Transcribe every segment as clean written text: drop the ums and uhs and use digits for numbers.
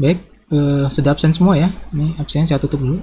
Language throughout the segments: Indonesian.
Baik, sudah absen semua ya. Ini absen saya tutup dulu.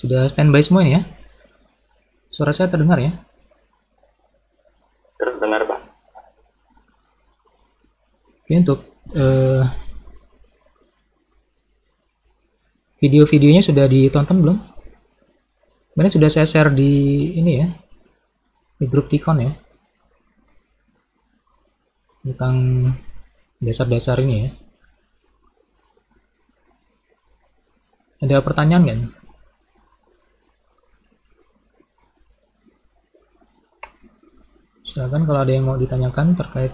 Sudah standby semua ini ya? Suara saya terdengar ya? Terdengar, Pak. Oke, untuk video-videonya sudah ditonton belum? Sebenarnya sudah saya share di ini ya, di grup Tikon ya, tentang dasar-dasar ini ya. Ada pertanyaan nggak? Silakan kalau ada yang mau ditanyakan terkait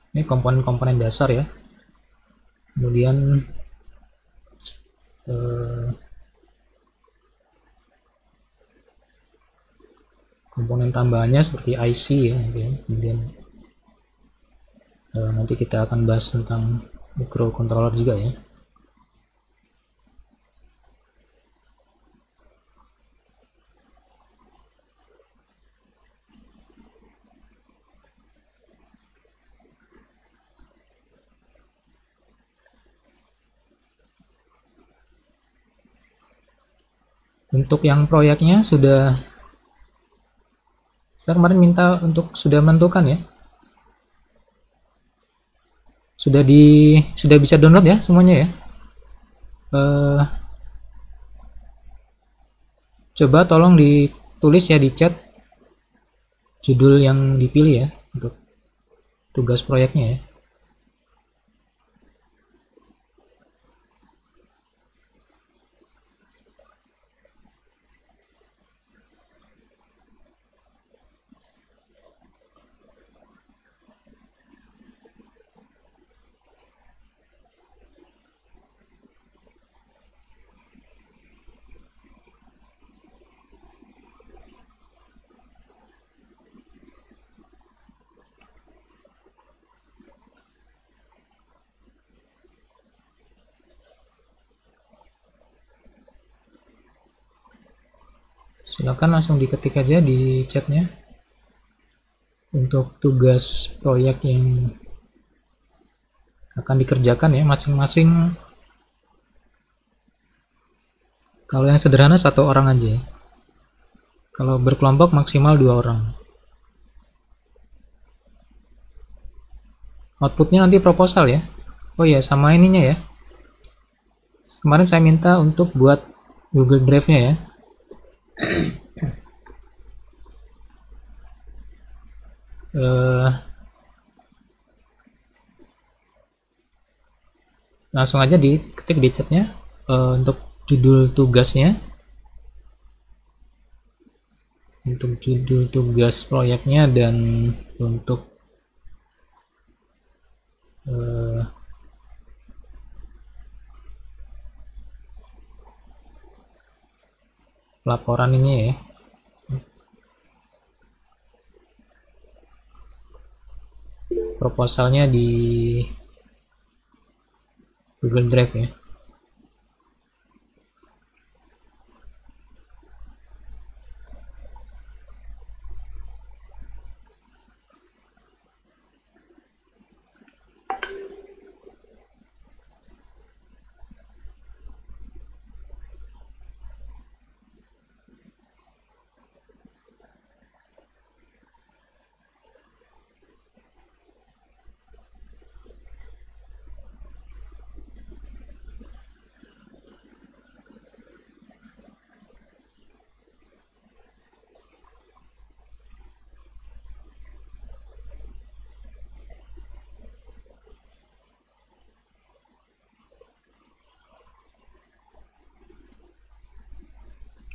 ini komponen-komponen dasar ya. Kemudian eh, komponen tambahannya seperti IC ya, gitu ya. Kemudian nanti kita akan bahas tentang microcontroller juga ya. Untuk yang proyeknya saya kemarin minta untuk sudah menentukan ya. Sudah bisa download ya semuanya ya. Eh, Coba tolong ditulis ya di chat judul yang dipilih ya untuk tugas proyeknya ya. Silakan langsung diketik aja di chatnya untuk tugas proyek yang akan dikerjakan ya masing-masing. Kalau yang sederhana satu orang aja ya. Kalau berkelompok maksimal 2 orang. Outputnya nanti proposal ya. Oh ya, sama ininya ya. Kemarin saya minta untuk buat Google Drive-nya ya. Eh, Langsung aja diketik di chatnya untuk judul tugasnya, untuk judul tugas proyeknya, dan untuk eh, laporan ini ya. Proposalnya di Google Drive ya.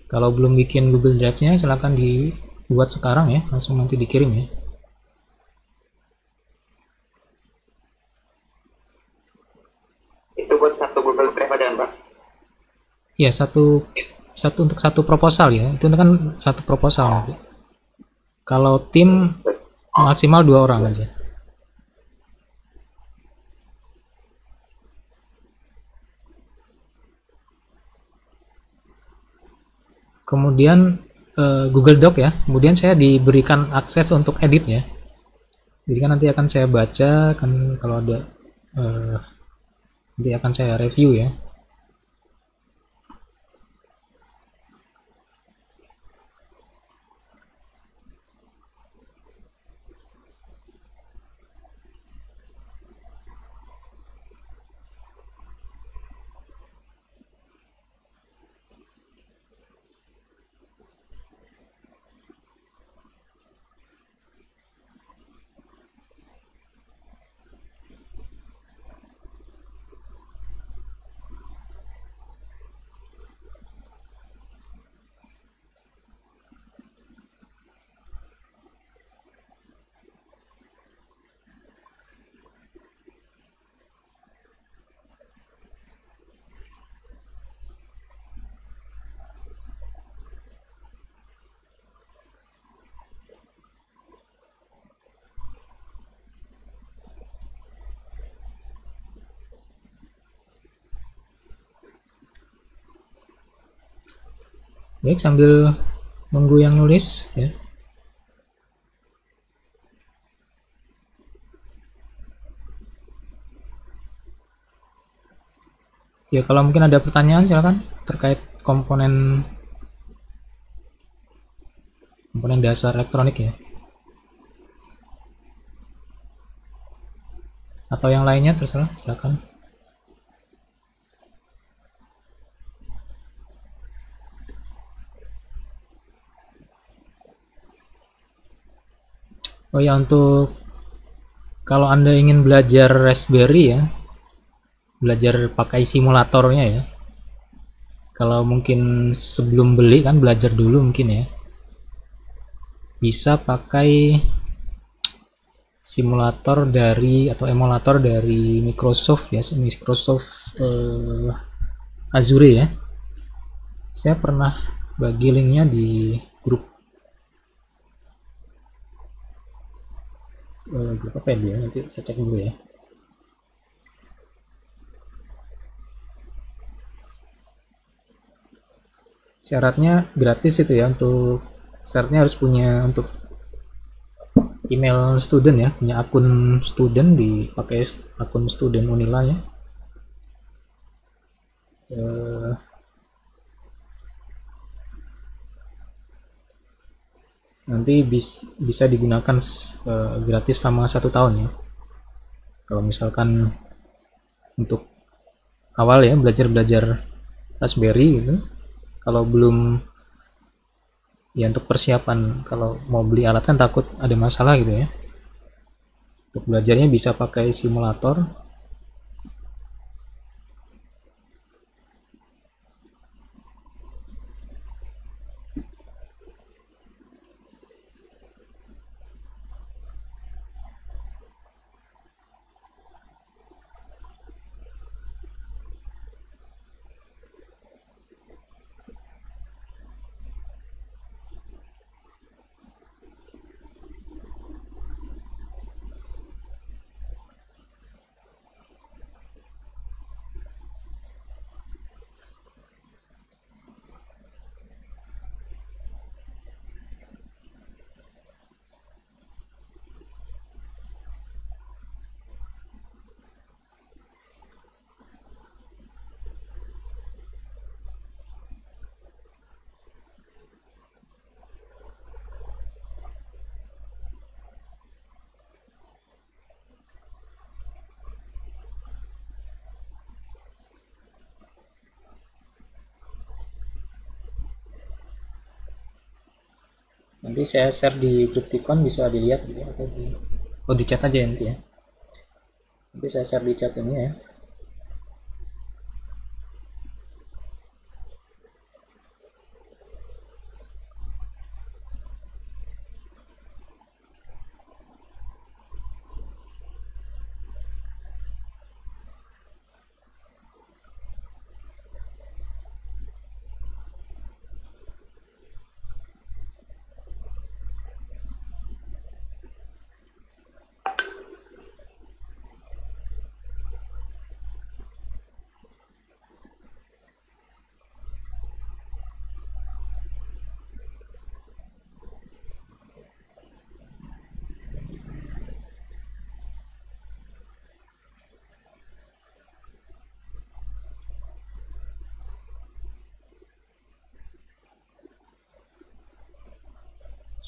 Kalau belum bikin Google Drive-nya silahkan dibuat sekarang ya, langsung nanti dikirim ya. Itu buat satu Google Drive aja, Mbak. Ya, satu satu untuk satu proposal ya. Itu kan satu proposal nanti. Kalau tim maksimal 2 orang aja. Kemudian Google Doc ya. Kemudian saya diberikan akses untuk edit ya. Jadi kan nanti akan saya baca kan kalau ada eh, nanti akan saya review ya. Baik, sambil nunggu yang nulis ya. Ya, kalau mungkin ada pertanyaan silakan terkait komponen komponen dasar elektronik ya. Atau yang lainnya terserah, silakan. Oh ya, untuk kalau Anda ingin belajar Raspberry ya, belajar pakai simulatornya ya. Kalau mungkin sebelum beli kan belajar dulu mungkin ya. Bisa pakai simulator dari atau emulator dari Microsoft ya, Microsoft Azure ya. Saya pernah bagi linknya di grup grup apa ya dia, nanti saya cek dulu ya. Syaratnya gratis itu ya, untuk syaratnya harus punya untuk email student ya, punya akun student, dipakai akun student Unila ya. Nanti bisa digunakan gratis selama 1 tahun ya. Kalau misalkan untuk awal ya, belajar Raspberry gitu, kalau belum ya untuk persiapan kalau mau beli alat kan takut ada masalah gitu ya. Untuk belajarnya bisa pakai simulator. Nanti saya share di grup Tikon, bisa dilihat gitu ya, atau di chat aja nanti ya. Nanti saya share di chat ini ya.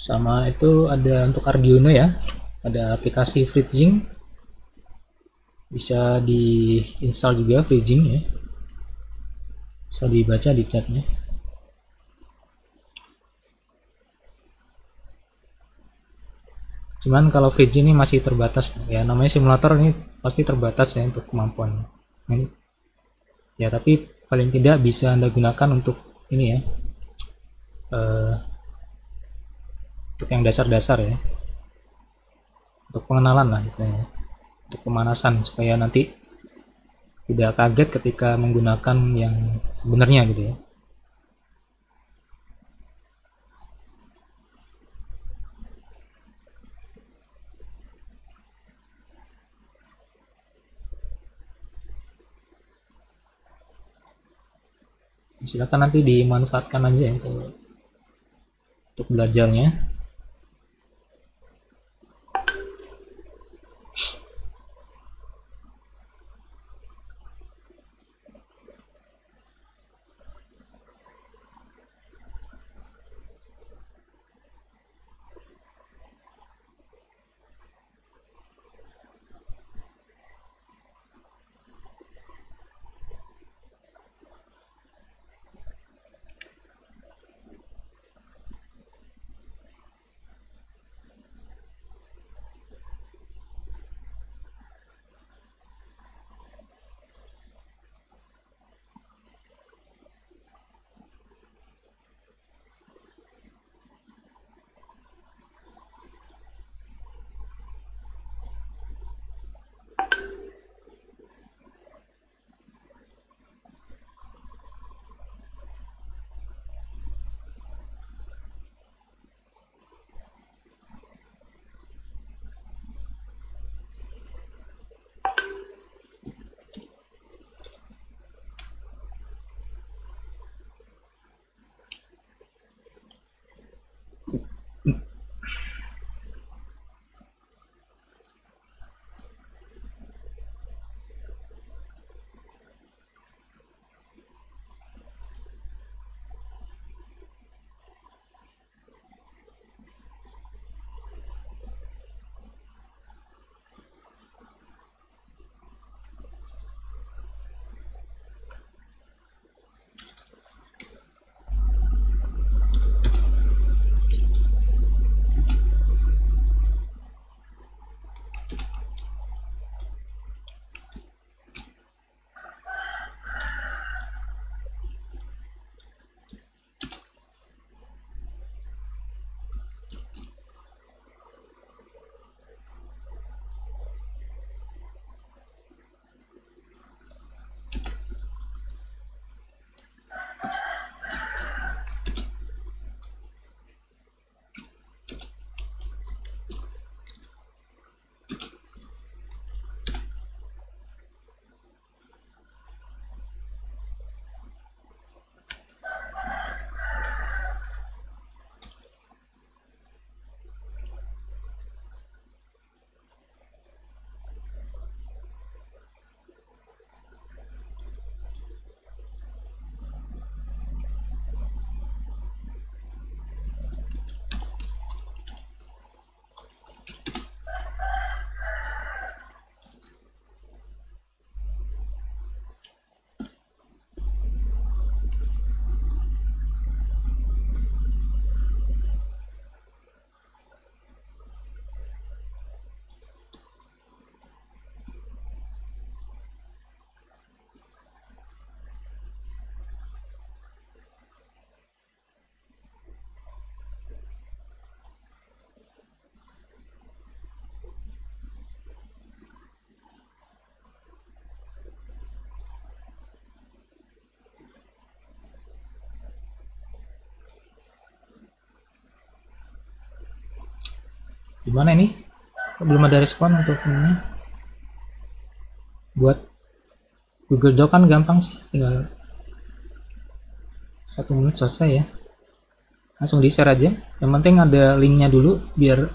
Sama itu ada untuk Arduino ya, ada aplikasi FreeZing, bisa diinstal juga FreeZing ya, bisa dibaca di chatnya. Cuman kalau FreeZing ini masih terbatas ya, namanya simulator ini pasti terbatas ya untuk kemampuan ya, tapi paling tidak bisa Anda gunakan untuk ini ya, untuk yang dasar-dasar ya, untuk pengenalan lah istilahnya, untuk pemanasan supaya nanti tidak kaget ketika menggunakan yang sebenarnya gitu ya. Silakan nanti dimanfaatkan aja ya untuk belajarnya. Gimana ini? Belum ada respon untuk ini. Buat Google Doc kan gampang sih, tinggal 1 menit selesai ya. Langsung di share aja. Yang penting ada linknya dulu biar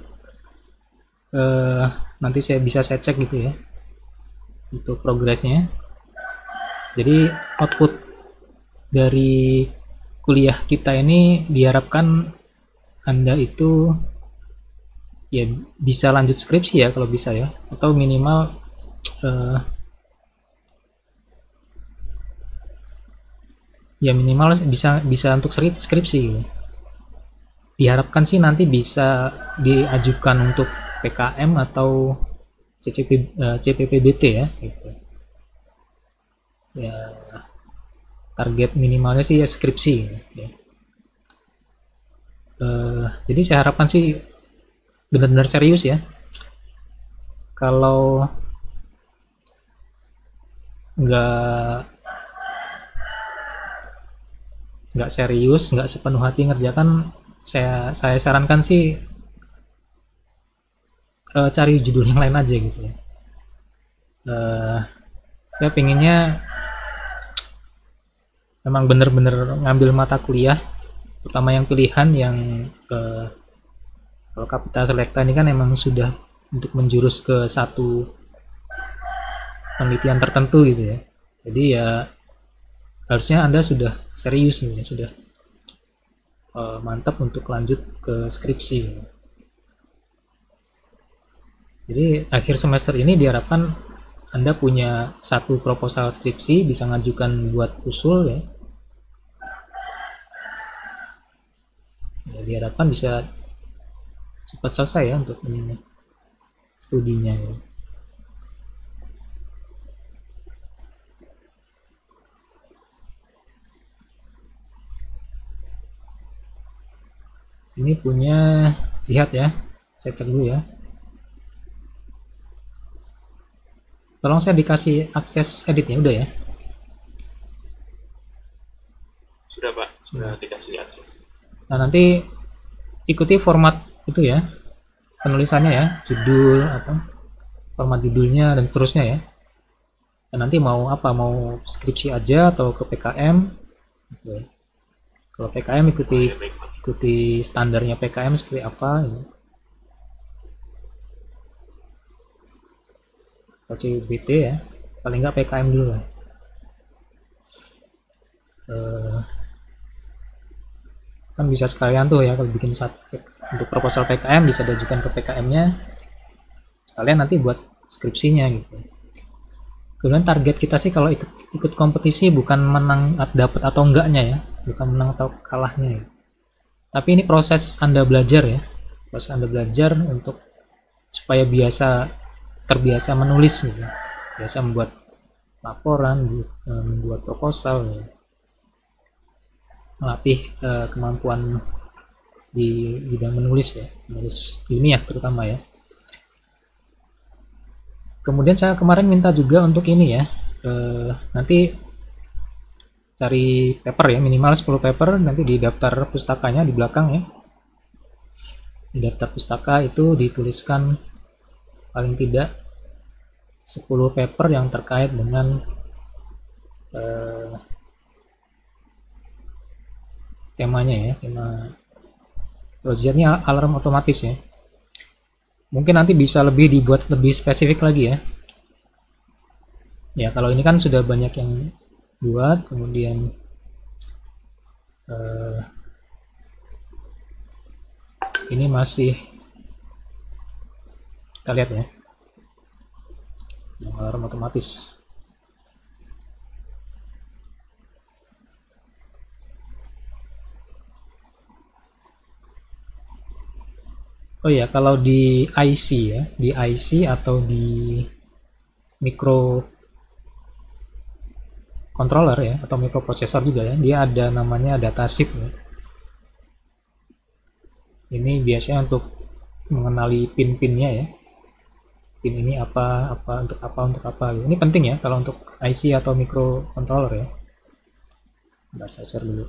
nanti saya bisa cek gitu ya untuk progresnya. Jadi output dari kuliah kita ini diharapkan Anda itu ya bisa lanjut skripsi ya kalau bisa ya, atau minimal ya minimal bisa bisa untuk skripsi gitu. Diharapkan sih nanti bisa diajukan untuk PKM atau CPPBT ya gitu. Ya target minimalnya sih ya skripsi ya. Jadi saya harapkan sih benar-benar serius ya. Kalau nggak serius, nggak sepenuh hati ngerjakan, saya sarankan sih cari judul yang lain aja gitu ya. Saya pinginnya memang benar-benar ngambil mata kuliah, terutama yang pilihan yang kalau Kapita Selekta ini kan emang sudah untuk menjurus ke satu penelitian tertentu gitu ya. Jadi ya harusnya Anda sudah serius nih, sudah mantap untuk lanjut ke skripsi. Jadi akhir semester ini diharapkan Anda punya satu proposal skripsi, bisa ngajukan buat usul ya. Ya diharapkan bisa cepat selesai ya untuk ini studinya ya. Ini punya Jihad ya, saya cek dulu ya. Tolong saya dikasih akses editnya, udah ya? Sudah Pak, sudah dikasih akses. Nah nanti ikuti format itu ya, penulisannya ya, judul apa, format judulnya dan seterusnya ya. Dan nanti mau apa, mau skripsi aja atau ke PKM? Oke. Kalau PKM ikuti standarnya PKM seperti apa? Ya. Atau CBT ya, paling nggak PKM dulu lah. Kan bisa sekalian tuh ya, kalau bikin untuk proposal PKM bisa diajukan ke PKM-nya, kalian nanti buat skripsinya gitu. Kemudian target kita sih kalau ikut kompetisi bukan menang dapat atau enggaknya ya, bukan menang atau kalahnya ya. Tapi ini proses Anda belajar ya, proses Anda belajar untuk supaya terbiasa menulis gitu, biasa membuat laporan, membuat proposal ya. Melatih kemampuan di bidang menulis ya, menulis ilmiah terutama ya. Kemudian saya kemarin minta juga untuk ini ya, nanti cari paper ya, minimal 10 paper, nanti di daftar pustakanya di belakang ya. Di daftar pustaka itu dituliskan paling tidak 10 paper yang terkait dengan temanya ya, tema projectnya alarm otomatis ya. Mungkin nanti bisa dibuat lebih spesifik lagi ya. Ya kalau ini kan sudah banyak yang buat, kemudian ini masih kita lihat ya, yang alarm otomatis. Oh ya, kalau di IC ya, di IC atau di micro controller ya, atau microprocessor juga ya, dia ada namanya datasheet ya. Ini biasanya untuk mengenali pin-pinnya ya. Pin ini apa untuk apa. Ini penting ya kalau untuk IC atau microcontroller ya. Bentar, saya share dulu.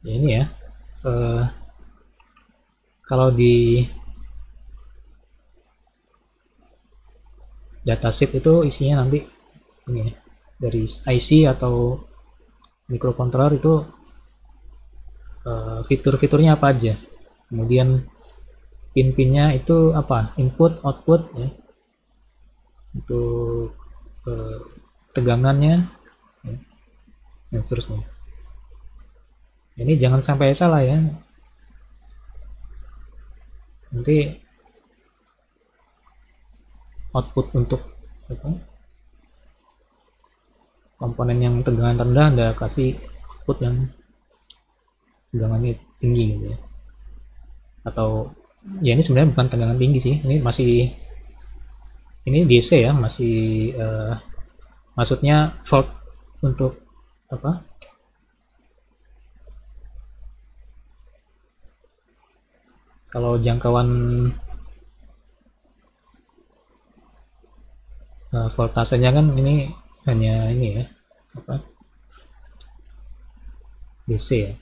Ya ini ya, kalau di datasheet itu isinya nanti ini ya, dari IC atau microcontroller itu fitur-fiturnya apa aja, kemudian pin-pinnya itu apa, input output ya, untuk tegangannya ya, dan seterusnya. Ini jangan sampai salah ya, nanti output untuk apa, komponen yang tegangan rendah Anda kasih output yang tegangannya tinggi gitu ya, atau ya ini sebenarnya bukan tegangan tinggi sih, ini masih, ini DC ya, masih maksudnya volt untuk apa, kalau jangkauan voltasenya kan ini hanya ini ya, apa, DC ya,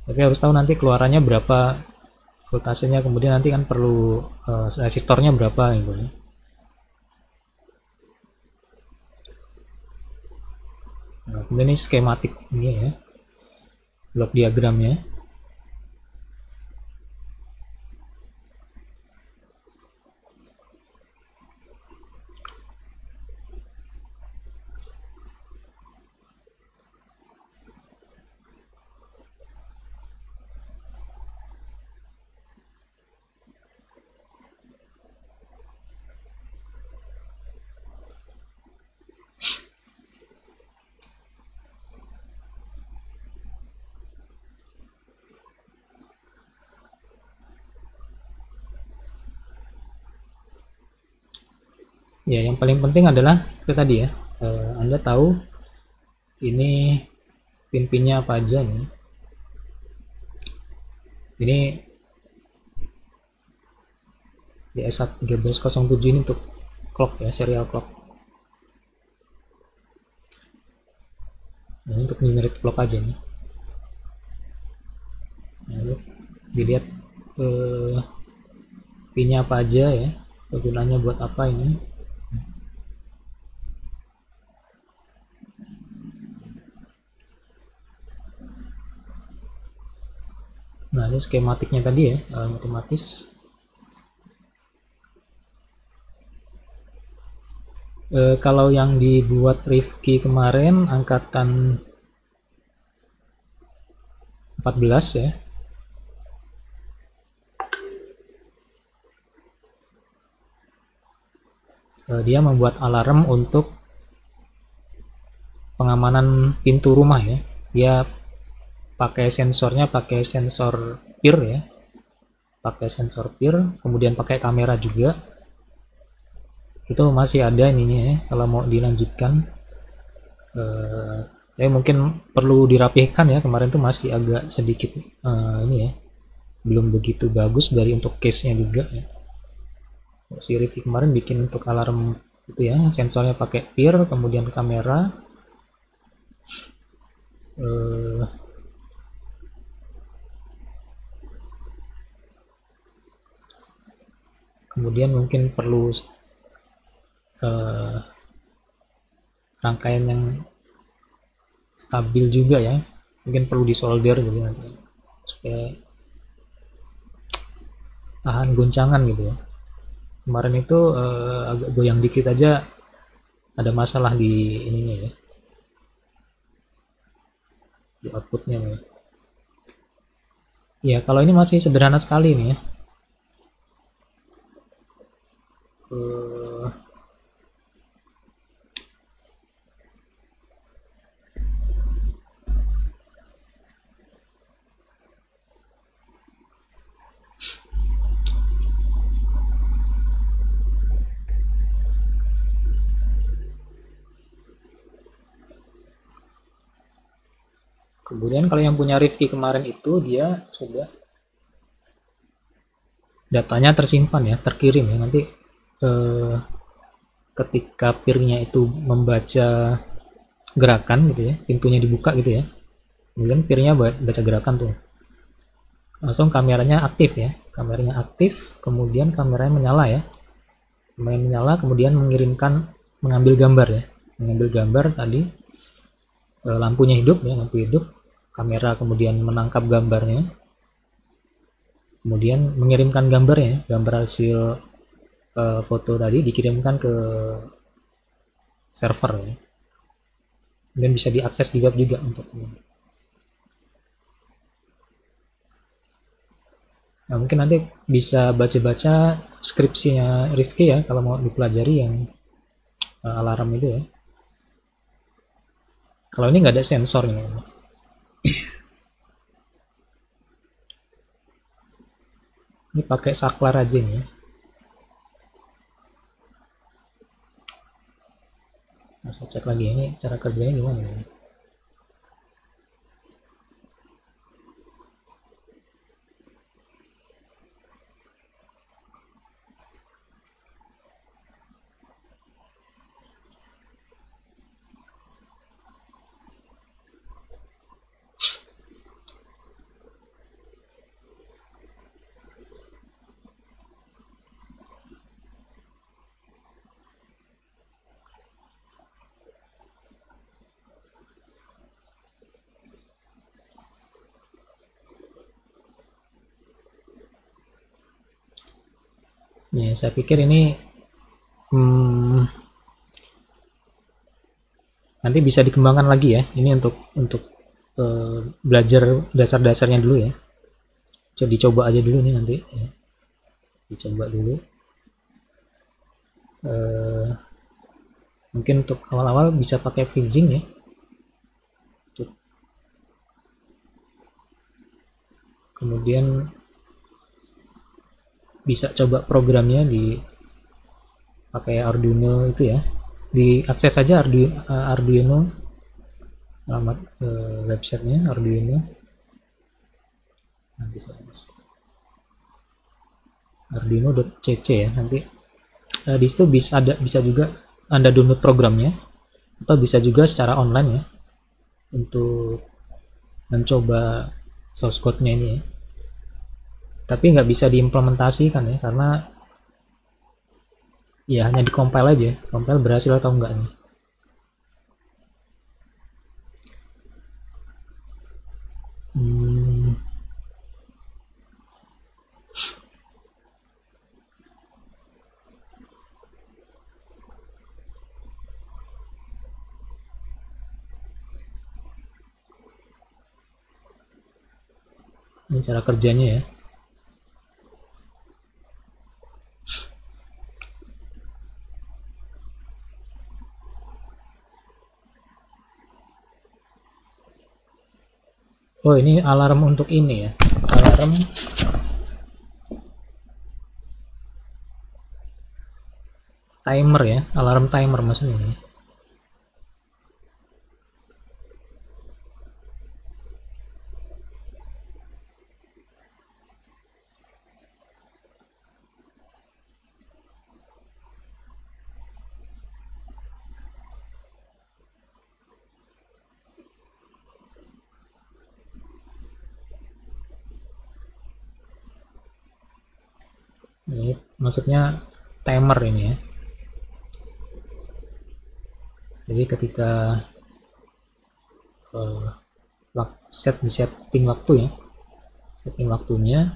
tapi harus tahu nanti keluarannya berapa voltasenya, kemudian nanti kan perlu resistornya berapa gitu ya. Nah, kemudian ini skematik ini ya, blok diagramnya. Ya, yang paling penting adalah itu tadi ya, Anda tahu ini pin-pinnya apa aja nih. Ini di S1307 ini untuk clock ya, serial clock. Nah, ini untuk numeric clock aja nih. Nah, dilihat pinnya apa aja ya, kegunaannya buat apa ini. Nah, ini skematiknya tadi ya, matematis. Kalau yang dibuat Rifki kemarin angkatan 14 ya, dia membuat alarm untuk pengamanan pintu rumah ya. Dia pakai sensornya, pakai sensor PIR ya, pakai sensor PIR, kemudian pakai kamera juga. Itu masih ada ininya ya, kalau mau dilanjutkan ya mungkin perlu dirapihkan ya, kemarin tuh masih agak sedikit ini ya, belum begitu bagus dari untuk case nya juga ya. Si Ricky kemarin bikin untuk alarm itu ya, sensornya pakai PIR, kemudian kamera, kemudian mungkin perlu rangkaian yang stabil juga ya, mungkin perlu disolder gitu nanti supaya tahan goncangan gitu ya. Kemarin itu agak goyang dikit aja ada masalah di ininya ya, di outputnya ya. Ya kalau ini masih sederhana sekali nih ya. Kemudian kalau yang punya Rifki kemarin itu dia sudah datanya tersimpan ya, terkirim ya, nanti ketika peer-nya itu membaca gerakan gitu ya, pintunya dibuka gitu ya, kemudian peer-nya baca gerakan tuh, langsung kameranya aktif ya, kameranya aktif, kemudian kameranya menyala ya, kameranya menyala, kemudian mengambil gambar ya, mengambil gambar tadi, lampunya hidup ya, lampu hidup, kamera kemudian menangkap gambarnya, kemudian mengirimkan gambarnya, gambar hasil foto tadi dikirimkan ke server ya, dan bisa diakses di web juga untuk. Nah, mungkin nanti bisa baca-baca skripsinya Rifki ya kalau mau dipelajari yang alarm itu ya. Kalau ini nggak ada sensor nih. Ini pakai saklar aja nih ya. Nah, saya cek lagi ini cara kerjanya gimana ya. Ya, saya pikir ini nanti bisa dikembangkan lagi ya. Ini untuk belajar dasar-dasarnya dulu ya. Coba dicoba aja dulu nih nanti ya. Dicoba dulu. Mungkin untuk awal-awal bisa pakai Fizzing ya. Kemudian bisa coba programnya di pakai Arduino itu ya, diakses saja Arduino, alamat websitenya Arduino, nanti saya masuk arduino.cc ya, nanti di situ bisa juga Anda download programnya, atau bisa juga secara online ya untuk mencoba source code-nya ini ya. Tapi nggak bisa diimplementasikan ya, karena ya hanya di-compile aja, compile berhasil atau enggak nih. Ini cara kerjanya ya. Oh, ini alarm untuk ini ya. Alarm timer ya, alarm timer maksudnya ini. Ini maksudnya timer ini ya. Jadi ketika setting waktu ya, setting waktunya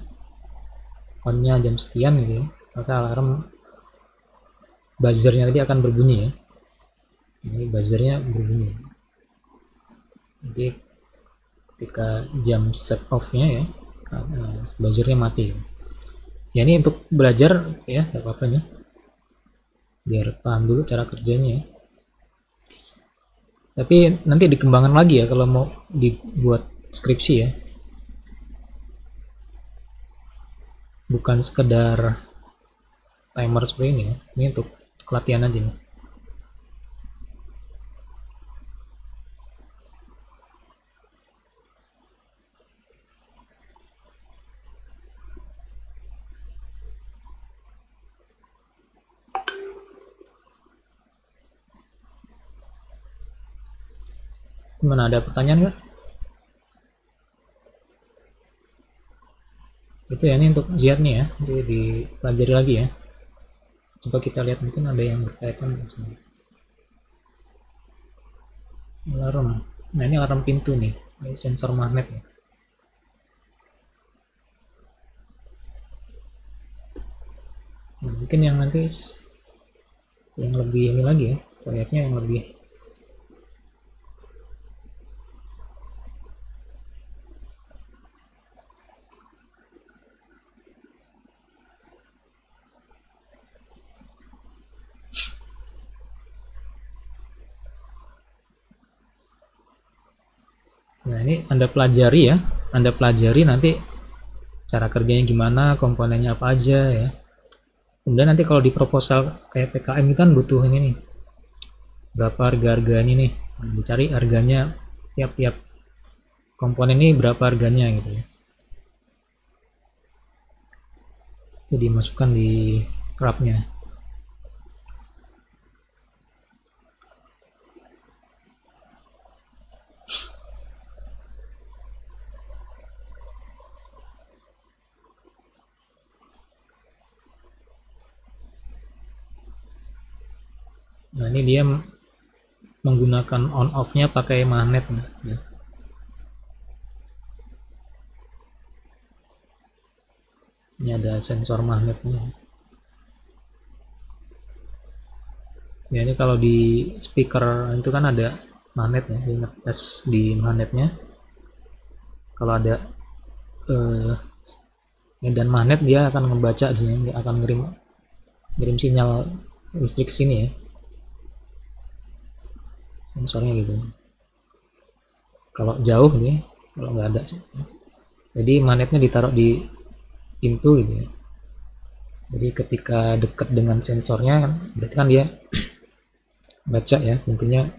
on-nya jam sekian gitu ya, maka alarm buzzernya tadi akan berbunyi ya. Ini buzzernya berbunyi. Jadi ketika jam set off-nya ya, buzzernya mati. Ya ini untuk belajar ya, nggak apa-apa nih. Biar paham dulu cara kerjanya ya. Tapi nanti dikembangkan lagi ya kalau mau dibuat skripsi ya. Bukan sekedar timer seperti ini ya. Ini untuk latihan aja nih. Gimana, ada pertanyaan nggak? Itu ya, ini untuk jihad nih ya, jadi dipelajari lagi ya. Coba kita lihat, mungkin ada yang berkaitan dengan sini. Alarm. Nah, ini alarm pintu nih, ini sensor magnet ya. Nah, mungkin yang nanti yang lebih ini lagi ya, proyeknya yang lebih nah, ini Anda pelajari ya, Anda pelajari nanti cara kerjanya gimana, komponennya apa aja ya. Kemudian nanti kalau di proposal kayak PKM itu kan butuh ini nih, berapa harga-harganya nih, nah, dicari harganya tiap-tiap komponen ini berapa harganya gitu ya. Itu dimasukkan di graph-nya. Nah, ini dia menggunakan on off-nya pakai magnet ya. Ini ada sensor magnetnya. Ya, ini kalau di speaker itu kan ada magnet ya, di ngetes di magnetnya. Kalau ada medan magnet, dia akan ngebaca dia akan ngirim sinyal listrik ke sini ya. Sensornya gitu. Kalau jauh nih, kalau nggak ada sih. Jadi magnetnya ditaruh di pintu gitu ya. Jadi ketika dekat dengan sensornya kan, berarti kan dia baca ya, intinya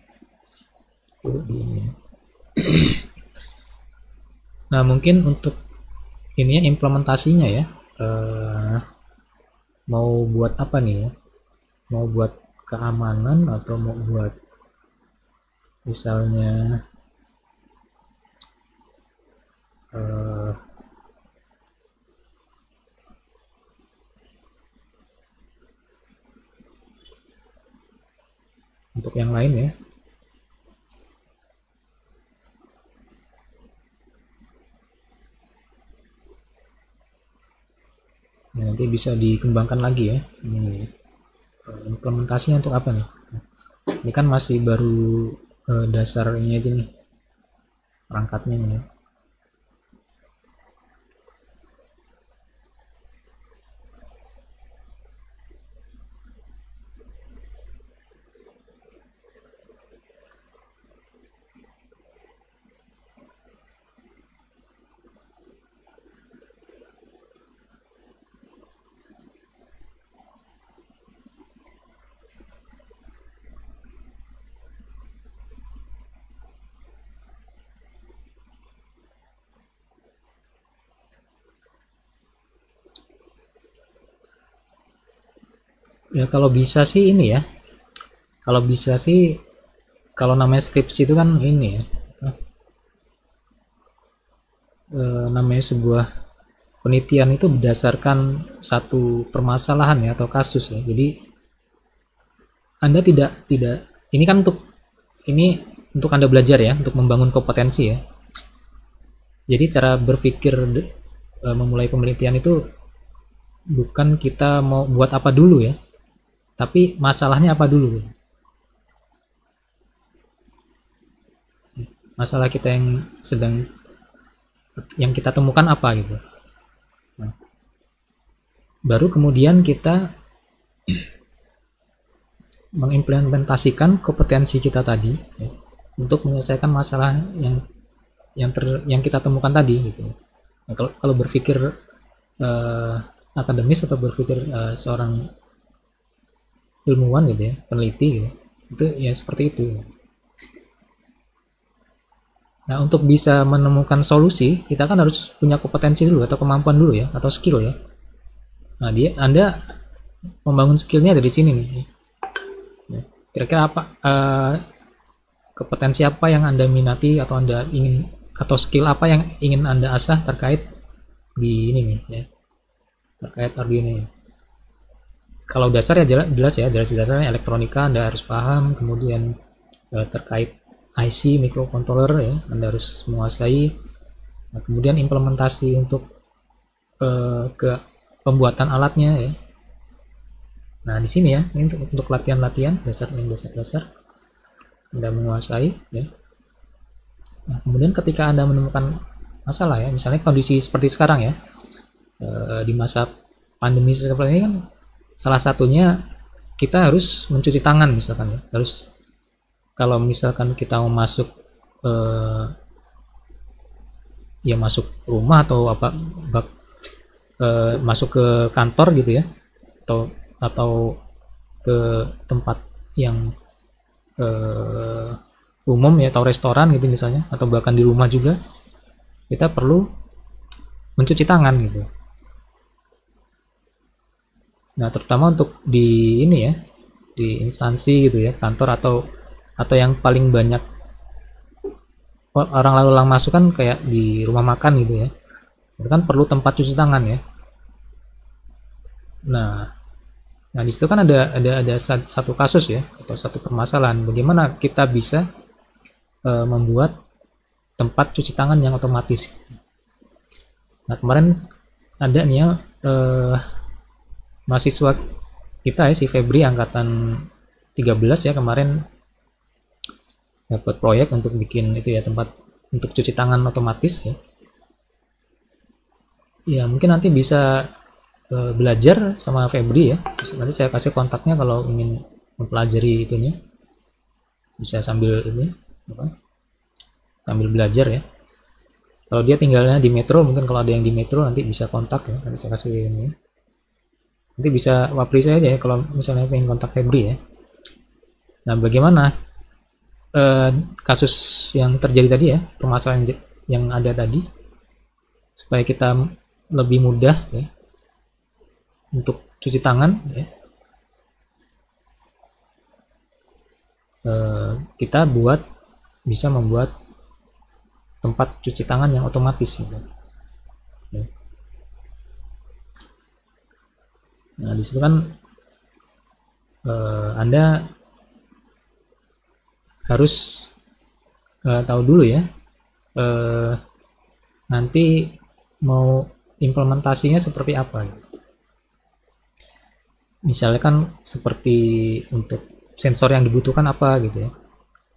tuh di ini. Nah, mungkin untuk ini ya, implementasinya ya, mau buat apa nih ya? Mau buat keamanan atau mau buat misalnya untuk yang lain ya. Nah, nanti bisa dikembangkan lagi ya. Ini implementasinya untuk apa nih? Ini kan masih baru dasar ini aja nih, perangkatnya nih ya. Ya kalau bisa sih ini ya. Kalau bisa sih, kalau namanya skripsi itu kan ini ya. Namanya sebuah penelitian itu berdasarkan satu permasalahan ya atau kasus ya. Jadi Anda tidak ini kan untuk Anda belajar ya, untuk membangun kompetensi ya. Jadi cara berpikir memulai penelitian itu bukan kita mau buat apa dulu ya, tapi masalahnya apa dulu. Masalah kita yang kita temukan apa gitu. Nah, baru kemudian kita mengimplementasikan kompetensi kita tadi ya, untuk menyelesaikan masalah yang kita temukan tadi gitu. Nah, kalau berpikir akademis atau berpikir seorang ilmuwan gitu ya, peneliti gitu, itu ya seperti itu. Nah, untuk bisa menemukan solusi, kita kan harus punya kompetensi dulu atau kemampuan dulu ya, atau skill ya. Nah, Anda membangun skillnya dari sini nih. Kira-kira apa kompetensi apa yang Anda minati atau Anda ingin, atau skill apa yang ingin Anda asah terkait di ini nih ya, terkait Arduino ya. Kalau dasar ya jelas ya, dari dasarnya elektronika Anda harus paham, kemudian terkait IC microcontroller ya Anda harus menguasai. Nah, kemudian implementasi untuk ke pembuatan alatnya ya. Nah di sini ya, ini untuk latihan-latihan dasar Anda menguasai ya. Nah, kemudian ketika Anda menemukan masalah ya, misalnya kondisi seperti sekarang ya, di masa pandemi seperti ini kan, salah satunya kita harus mencuci tangan misalkan ya, harus kalau misalkan kita mau masuk ya masuk rumah atau apa masuk ke kantor gitu ya, atau ke tempat yang umum ya, atau restoran gitu misalnya, atau bahkan di rumah juga kita perlu mencuci tangan gitu. Nah terutama untuk di ini ya, di instansi gitu ya, kantor atau yang paling banyak orang lalu lalang masuk kan kayak di rumah makan gitu ya, itu kan perlu tempat cuci tangan ya. Nah di situ kan ada satu kasus ya, atau satu permasalahan, bagaimana kita bisa membuat tempat cuci tangan yang otomatis. Nah kemarin ada nih ya, mahasiswa kita ya, si Febri angkatan 13 ya, kemarin dapat proyek untuk bikin itu ya, tempat untuk cuci tangan otomatis ya. Ya mungkin nanti bisa belajar sama Febri ya, nanti saya kasih kontaknya kalau ingin mempelajari itunya, bisa sambil ini apa, sambil belajar ya. Kalau dia tinggalnya di Metro, mungkin kalau ada yang di Metro nanti bisa kontak ya, nanti saya kasih ini. Nanti bisa wapri saya aja ya kalau misalnya pengen kontak Febri ya. Nah bagaimana kasus yang terjadi tadi ya, permasalahan yang ada tadi, supaya kita lebih mudah ya untuk cuci tangan ya, kita bisa membuat tempat cuci tangan yang otomatis gitu. Nah di situ kan Anda harus tahu dulu ya, nanti mau implementasinya seperti apa. Misalnya kan seperti untuk sensor yang dibutuhkan apa gitu ya.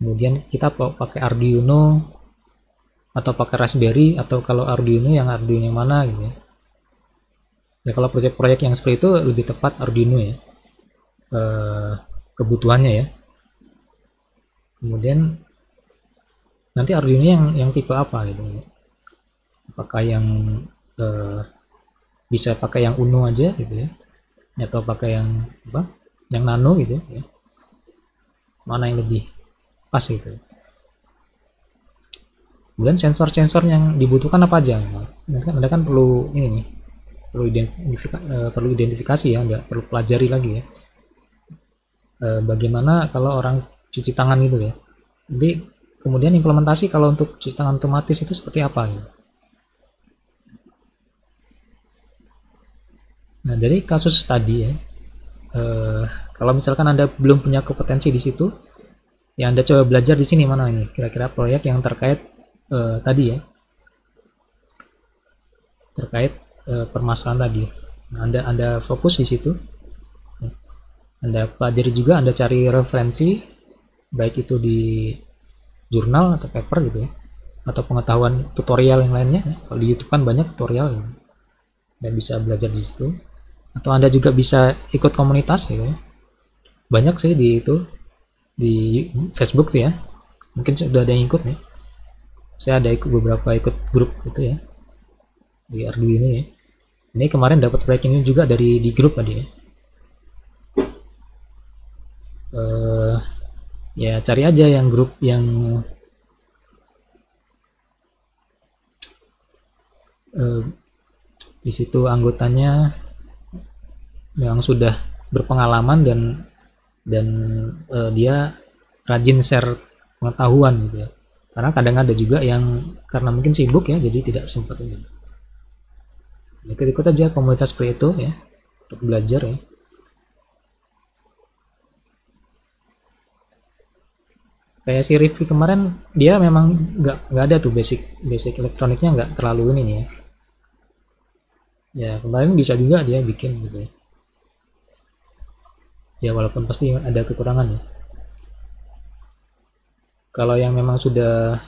Kemudian kita pakai Arduino atau pakai Raspberry, atau kalau Arduino yang mana gitu ya. Ya kalau proyek-proyek yang seperti itu lebih tepat Arduino ya, kebutuhannya ya. Kemudian nanti Arduino yang tipe apa gitu, apakah yang bisa pakai yang Uno aja gitu ya, atau pakai yang apa, yang Nano gitu ya, mana yang lebih pas gitu. Kemudian sensor-sensor yang dibutuhkan apa aja, nanti kan Anda kan perlu ini nih, perlu identifikasi ya, Anda perlu pelajari lagi ya, bagaimana kalau orang cuci tangan gitu ya. Jadi kemudian implementasi kalau untuk cuci tangan otomatis itu seperti apa gitu. Nah dari kasus tadi ya, kalau misalkan Anda belum punya kompetensi di situ ya, Anda coba belajar di sini, mana ini kira-kira proyek yang terkait tadi ya, terkait permasalahan tadi. Nah, Anda fokus di situ, Anda pelajari juga, Anda cari referensi baik itu di jurnal atau paper gitu ya, atau pengetahuan tutorial yang lainnya ya. Kalau di YouTube kan banyak tutorial ya, dan bisa belajar di situ. Atau Anda juga bisa ikut komunitas gitu ya, banyak sih di itu, di Facebook tuh ya, mungkin sudah ada yang ikut nih. Saya ada beberapa ikut grup gitu ya di Arduino ya. Ini kemarin dapat proyek ini juga di grup tadi ya. Ya cari aja yang grup yang di situ anggotanya yang sudah berpengalaman dan dia rajin share pengetahuan gitu ya. Karena kadang ada juga yang karena mungkin sibuk ya, jadi tidak sempat ini. ikut-ikut aja komunitas seperti itu ya untuk belajar ya. Kayak si Rifki kemarin dia memang nggak ada tuh basic elektroniknya, nggak terlalu ini nih ya. Ya kemarin bisa juga dia bikin gitu ya. Ya walaupun pasti ada kekurangan ya. Kalau yang memang sudah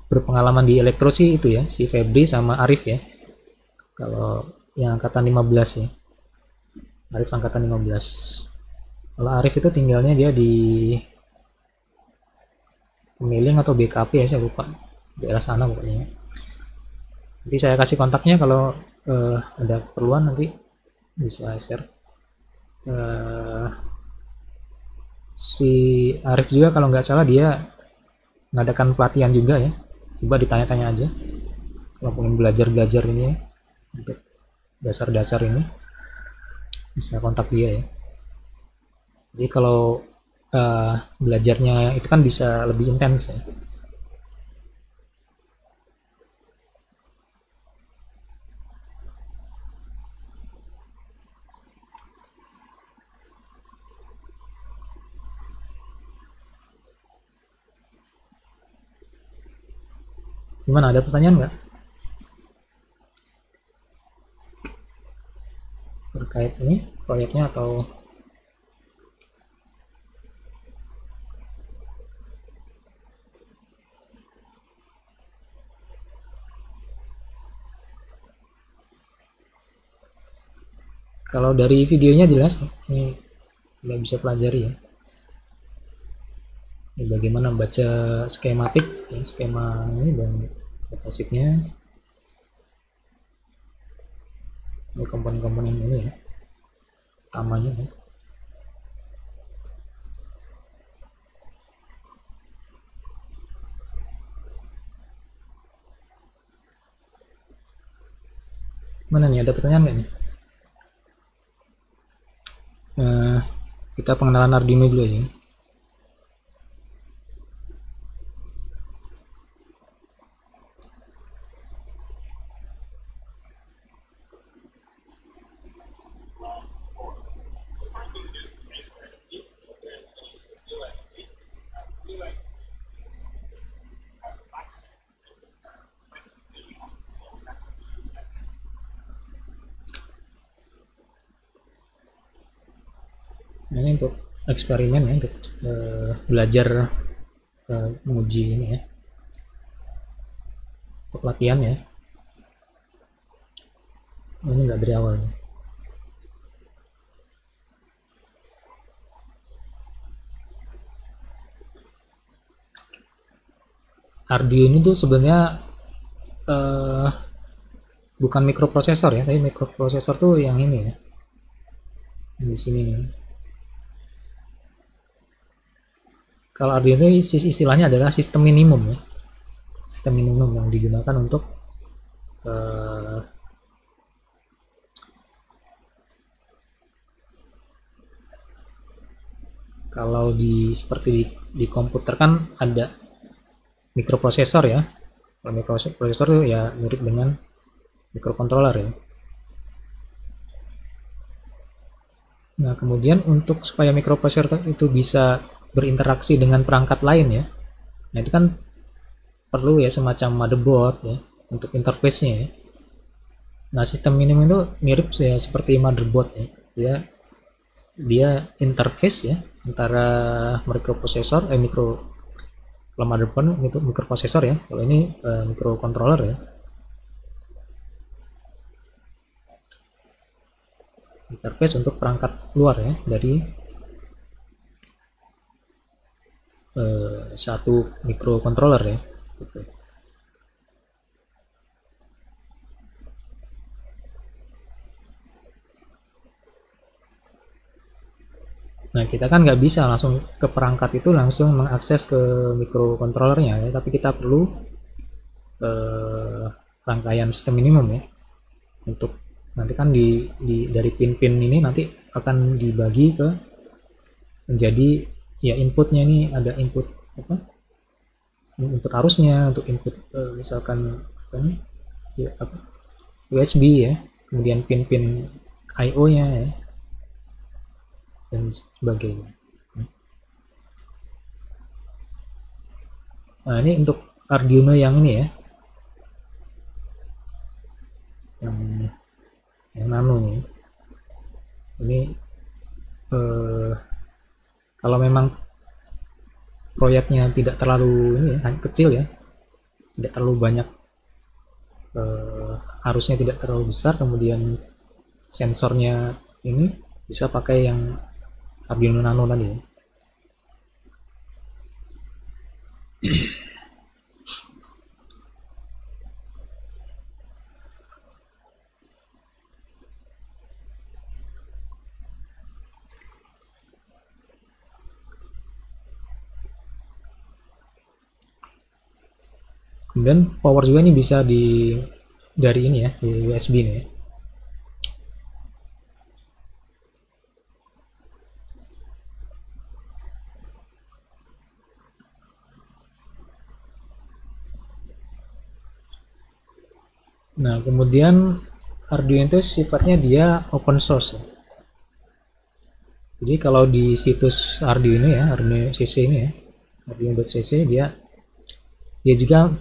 berpengalaman di elektro sih itu ya, si Febri sama Arif ya. Kalau yang angkatan 15 ya. Arif angkatan 15. Kalau Arif itu tinggalnya dia di Pemiling atau BKP ya, saya lupa. Daerah sana pokoknya. Nanti saya kasih kontaknya kalau ada keperluan nanti bisa share. Si Arif juga kalau nggak salah dia mengadakan pelatihan juga ya. Coba ditanya-tanya aja kalau pengen belajar ini ya, untuk dasar-dasar ini bisa kontak dia ya. Jadi kalau belajarnya itu kan bisa lebih intens ya. Gimana, ada pertanyaan nggak terkait ini proyeknya atau kalau dari videonya jelas ini udah bisa pelajari ya. Ini bagaimana membaca skematik ya, skema ini dan datasheetnya, ini komponen-komponen ini ya utamanya ya. Mana nih, ada pertanyaan nggak nih? Kita pengenalan Arduino dulu aja. Nah, ini untuk eksperimen ya, untuk belajar menguji ini ya, untuk latihan ya. Ini nggak dari awal ya. Arduino itu sebenarnya bukan mikroprosesor ya, tapi mikroprosesor tuh yang ini ya, di sini nih. Kalau Arduino istilahnya adalah sistem minimum ya, sistem minimum yang digunakan untuk kalau seperti di komputer kan ada mikroprosesor ya. Kalau mikroprosesor itu ya mirip dengan microcontroller ya. Nah, kemudian untuk supaya mikroprosesor itu bisa berinteraksi dengan perangkat lain ya, nah itu kan perlu ya semacam motherboard ya untuk interface-nya ya. Nah, sistem minimum itu mirip ya seperti motherboard ya. Dia interface ya antara mikroprosesor kalau motherboard itu mikroprosesor ya, kalau ini microcontroller ya. Interface untuk perangkat luar ya dari satu microcontroller ya gitu. Nah, kita kan nggak bisa langsung ke perangkat itu langsung mengakses ke microcontrollernya ya, tapi kita perlu rangkaian sistem minimum ya, untuk nanti kan dari pin-pin ini nanti akan dibagi menjadi ya inputnya, ini ada input apa input arusnya, untuk input misalkan ya, USB ya, kemudian pin-pin I/O-nya ya, dan sebagainya. Nah, ini untuk Arduino yang ini ya, yang nano nih. Ini kalau memang proyeknya tidak terlalu ini ya, kecil ya, tidak terlalu banyak, arusnya tidak terlalu besar, kemudian sensornya ini bisa pakai yang Arduino Nano tadi ya. Kemudian power juga ini bisa dari ini ya, di USB ini ya. Nah, kemudian Arduino itu sifatnya dia open source ya. Jadi kalau di situs Arduino ya, Arduino CC ini ya, Arduino.cc, dia juga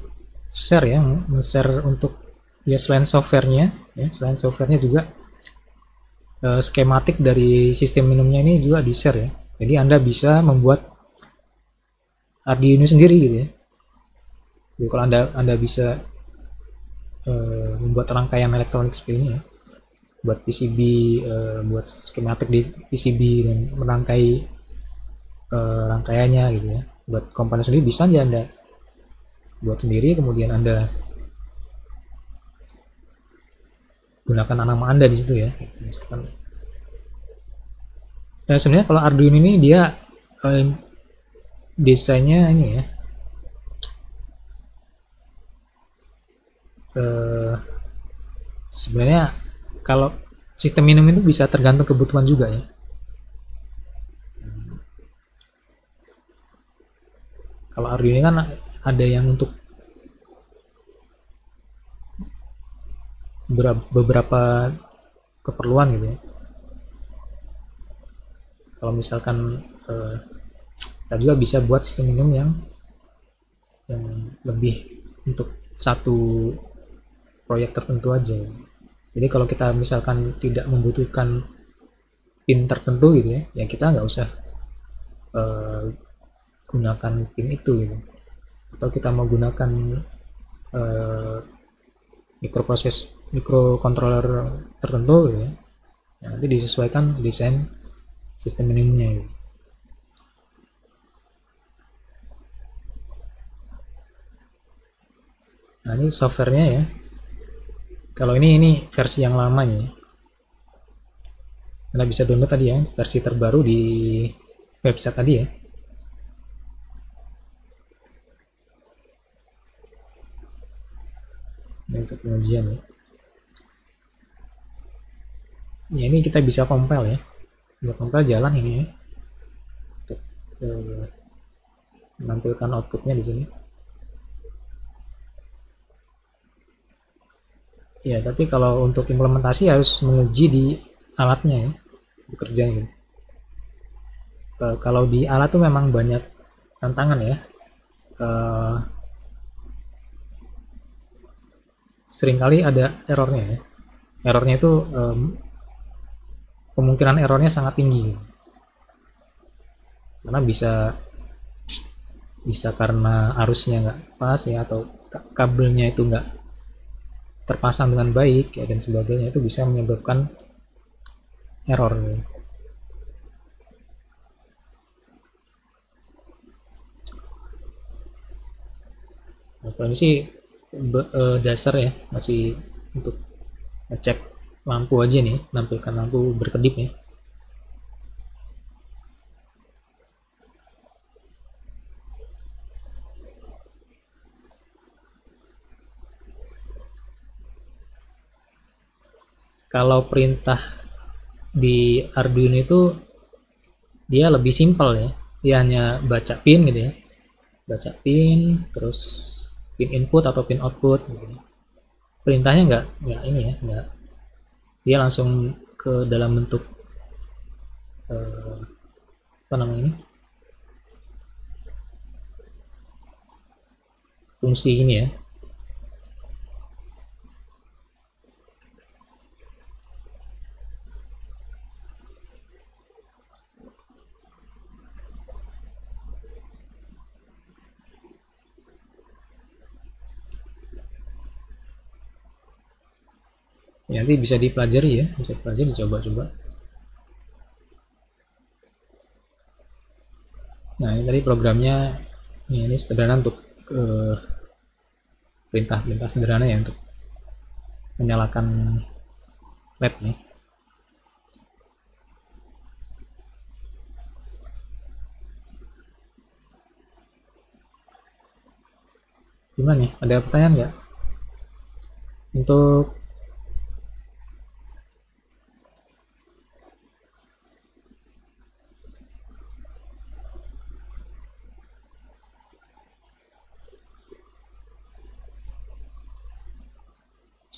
share ya, share untuk ya, selain softwarenya juga skematik dari sistem minimnya ini juga di share ya. Jadi Anda bisa membuat Arduino sendiri gitu ya. Jadi kalau Anda bisa membuat rangkaian elektronik seperti ini ya, buat PCB, buat skematik di PCB dan merangkai rangkaiannya gitu ya, buat komponen sendiri bisa aja Anda buat sendiri, kemudian Anda gunakan nama Anda di situ ya. Misalkan, sebenarnya kalau Arduino ini dia desainnya ini ya, sebenarnya kalau sistem minimum itu bisa tergantung kebutuhan juga ya. Kalau Arduino kan ada yang untuk beberapa keperluan gitu ya. Kalau misalkan kita juga bisa buat sistem minimum yang lebih untuk satu proyek tertentu aja. Jadi kalau kita misalkan tidak membutuhkan pin tertentu gitu ya, ya kita nggak usah gunakan pin itu gitu. Atau kita mau gunakan mikrocontroller tertentu gitu ya, ya nanti disesuaikan desain sistem minimumnya gitu. Nah, ini softwarenya ya. Kalau ini versi yang lama ya. Anda bisa download tadi ya, versi terbaru di website tadi ya. Ini untuk pengujian ya. Ya, ini kita bisa compile ya. Bisa compile jalan ini ya. Untuk menampilkan outputnya di sini. Ya, tapi kalau untuk implementasi harus menguji di alatnya ya, bekerja gitu. Kalau di alat tuh memang banyak tantangan ya. Seringkali ada errornya ya. Errornya itu kemungkinan errornya sangat tinggi. Karena bisa karena arusnya nggak pas ya, atau kabelnya itu nggak terpasang dengan baik ya, dan sebagainya, itu bisa menyebabkan error ya. Nah, kalau ini sih dasar ya, masih untuk ngecek lampu aja nih, menampilkan lampu berkedip ya. Kalau perintah di Arduino itu dia lebih simpel ya, dia hanya baca pin gitu ya, baca pin, terus pin input atau pin output gitu. Perintahnya nggak ini ya, nggak dia langsung ke dalam bentuk apa namanya ini, fungsi ini ya. Ya, nanti bisa dipelajari ya, bisa dipelajari, dicoba-coba. Nah, ini tadi programnya ya, ini sederhana untuk perintah-perintah sederhana ya untuk menyalakan led nih. Gimana nih? Ada pertanyaan nggak? Untuk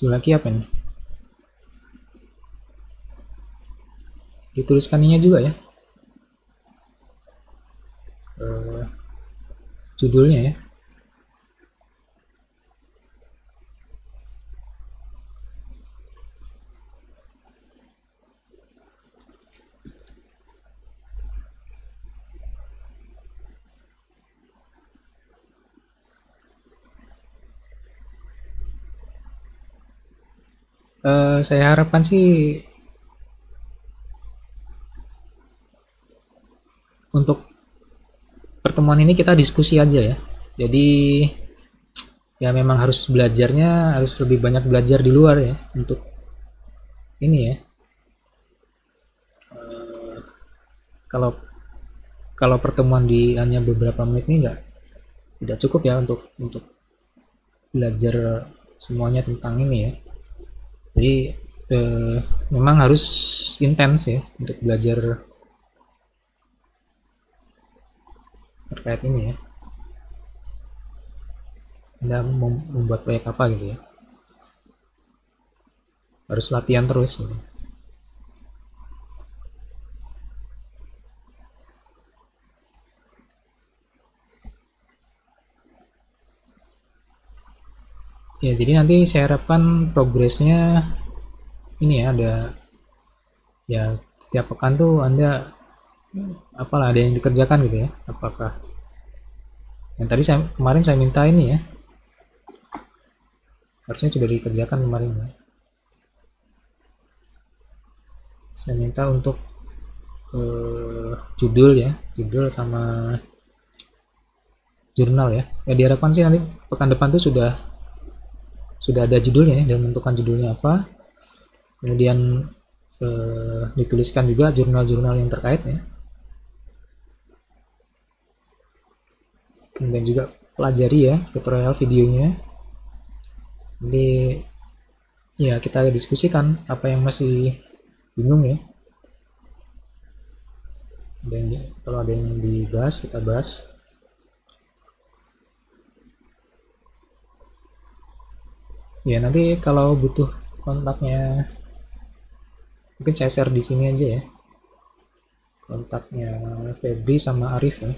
lagi apa nih? Dituliskan ininya juga ya, judulnya ya. Saya harapkan sih untuk pertemuan ini kita diskusi aja ya. Jadi ya memang harus belajarnya harus lebih banyak belajar di luar ya untuk ini ya. Kalau kalau pertemuan di hanya beberapa menit ini tidak cukup ya untuk belajar semuanya tentang ini ya. Jadi memang harus intens ya untuk belajar terkait ini ya. Anda membuat proyek apa gitu ya, harus latihan terus gitu. Ya, jadi nanti saya harapkan progresnya ini ya, ada ya setiap pekan tuh Anda apalah ada yang dikerjakan gitu ya. Apakah yang tadi kemarin saya minta ini ya, harusnya sudah dikerjakan kemarin ya. Saya minta untuk judul ya, judul sama jurnal ya. Ya diharapkan sih nanti pekan depan tuh sudah ada judulnya ya, dan menentukan judulnya apa. Kemudian dituliskan juga jurnal-jurnal yang terkait ya. Kemudian juga pelajari ya tutorial videonya. Jadi ya kita diskusikan apa yang masih bingung ya. Dan kalau ada yang dibahas kita bahas. Ya nanti kalau butuh kontaknya mungkin saya share di sini aja ya, kontaknya Febri sama Arif ya.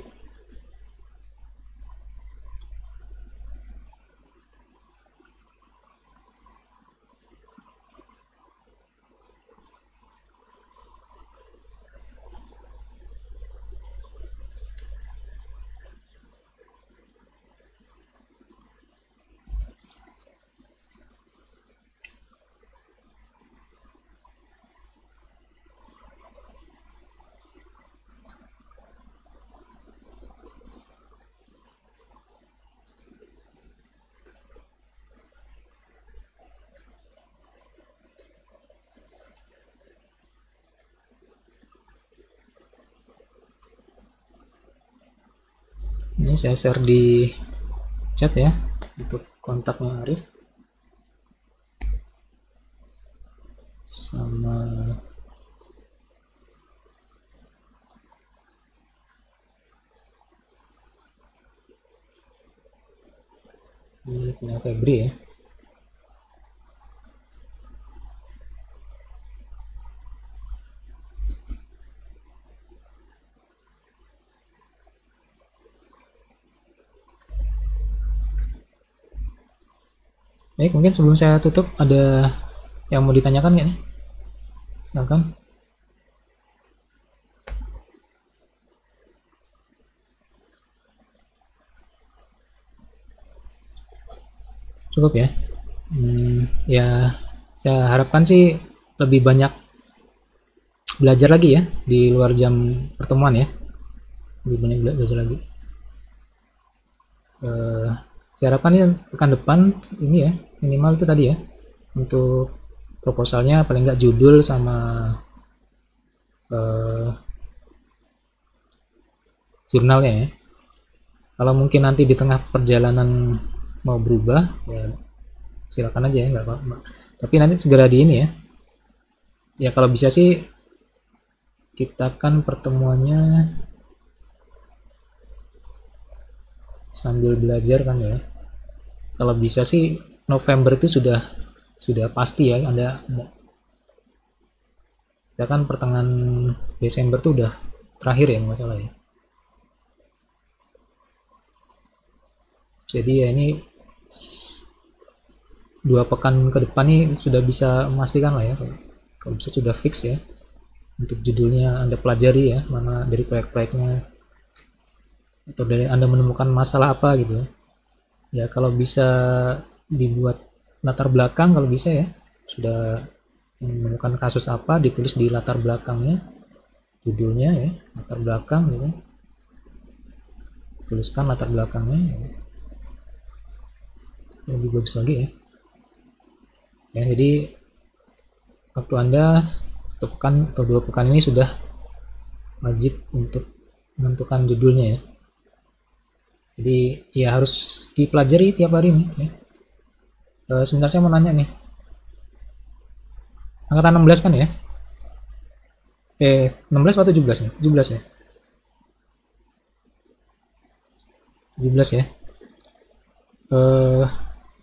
Ini saya share di chat ya untuk kontaknya Arif sama Ini punya Febri ya. Baik, mungkin sebelum saya tutup ada yang mau ditanyakan nggak nih? Silakan. Cukup ya. Ya, saya harapkan sih lebih banyak belajar lagi ya di luar jam pertemuan ya. Lebih banyak belajar lagi. Saya harapkan ini pekan depan ini ya minimal itu tadi ya untuk proposalnya paling nggak judul sama jurnalnya ya. Kalau mungkin nanti di tengah perjalanan mau berubah ya silakan aja ya, nggak apa-apa. Tapi nanti segera di ini ya. Ya kalau bisa sih kita kan pertemuannya sambil belajar kan ya. Kalau bisa sih November itu sudah pasti ya Anda ya kan pertengahan Desember tuh udah terakhir ya nggak salah ya. Jadi ya ini 2 pekan ke depan nih sudah bisa memastikan lah ya kalau bisa sudah fix ya untuk judulnya Anda pelajari ya mana dari proyek-proyeknya atau dari Anda menemukan masalah apa gitu ya kalau bisa dibuat latar belakang kalau bisa ya sudah menemukan kasus apa ditulis di latar belakangnya judulnya ya latar belakang gitu tuliskan latar belakangnya ya. Lebih bagus lagi ya jadi waktu Anda 1 pekan atau 2 pekan ini sudah wajib untuk menentukan judulnya ya jadi ya harus dipelajari tiap hari nih ya. Sebentar saya mau nanya nih angkatan 16 kan ya 16 atau 17 ya 17 ya 17 ya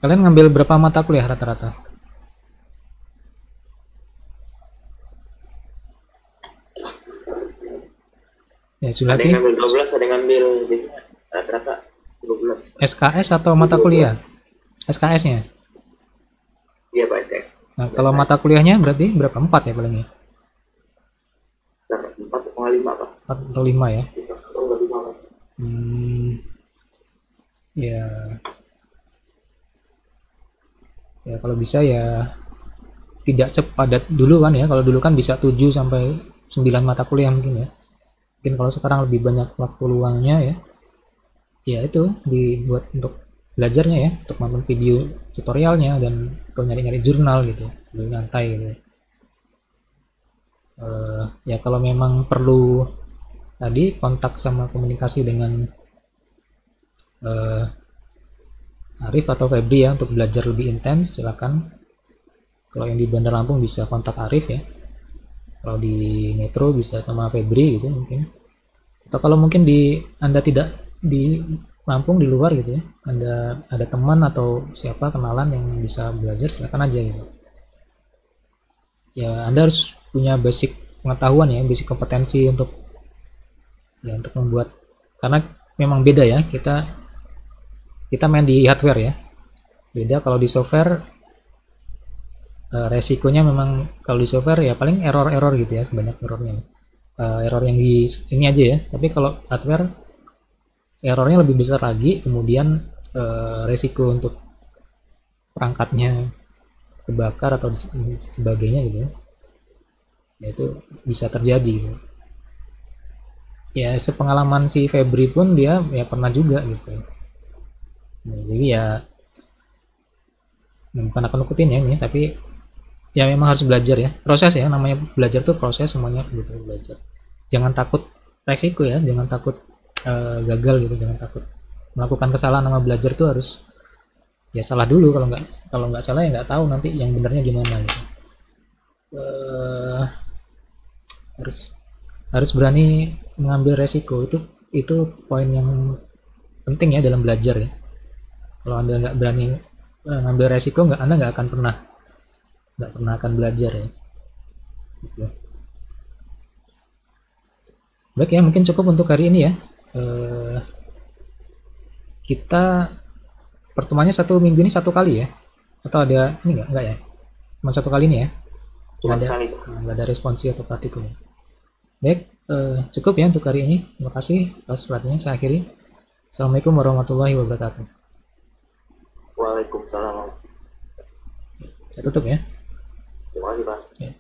kalian ngambil berapa mata kuliah rata-rata? Ya, Ada yang ngambil 12, ada yang ngambil rata-rata 12. SKS atau mata kuliah? SKS-nya? Iya Pak SKS. Nah, kalau mata kuliahnya berarti berapa? 4 ya palingnya? 4,5 Pak. 4 atau 5 ya? 4,5 Pak. Ya. Ya kalau bisa ya tidak sepadat dulu kan ya. Kalau dulu kan bisa 7 sampai 9 mata kuliah mungkin ya. Mungkin kalau sekarang lebih banyak waktu luangnya ya. Ya itu dibuat untuk belajarnya ya, untuk nonton video tutorialnya dan atau nyari-nyari jurnal gitu, sambil nyantai gitu. Ya kalau memang perlu tadi kontak sama komunikasi dengan Arif atau Febri ya untuk belajar lebih intens silakan. Kalau yang di Bandar Lampung bisa kontak Arif ya. Kalau di Metro bisa sama Febri gitu mungkin. Atau kalau mungkin Anda tidak di Lampung di luar gitu ya, Anda ada teman atau siapa kenalan yang bisa belajar silakan aja gitu. Ya Anda harus punya basic pengetahuan ya, basic kompetensi untuk membuat karena memang beda ya kita main di hardware ya beda kalau di software resikonya memang kalau di software ya paling error gitu ya sebanyak errornya error yang di ini aja ya tapi kalau hardware errornya lebih besar lagi kemudian resiko untuk perangkatnya kebakar atau sebagainya gitu ya itu bisa terjadi gitu. Ya sepengalaman si Febri pun dia ya pernah juga gitu. Nah, jadi ya bukan aku nukutin ya ini tapi ya memang harus belajar ya proses ya namanya belajar tuh proses semuanya gitu belajar jangan takut resiko ya jangan takut gagal gitu jangan takut melakukan kesalahan sama belajar tuh harus ya salah dulu kalau nggak salah ya nggak tahu nanti yang benernya gimana gitu harus berani mengambil resiko itu poin yang penting ya dalam belajar ya Kalau Anda nggak berani ngambil resiko, Anda nggak pernah akan belajar ya. Gitu. Baik ya, mungkin cukup untuk hari ini ya. Kita pertemuannya satu minggu ini satu kali ya, atau ada ini nggak ya, cuma satu kali ini ya, Cuma nggak ada sekali. nggak ada responsi atau praktikum. Baik, cukup ya untuk hari ini. Terima kasih atas perhatiannya. Saya akhiri. Assalamualaikum warahmatullahi wabarakatuh. Waalaikumsalam. Saya tutup ya. Terima kasih, Pak. Ya.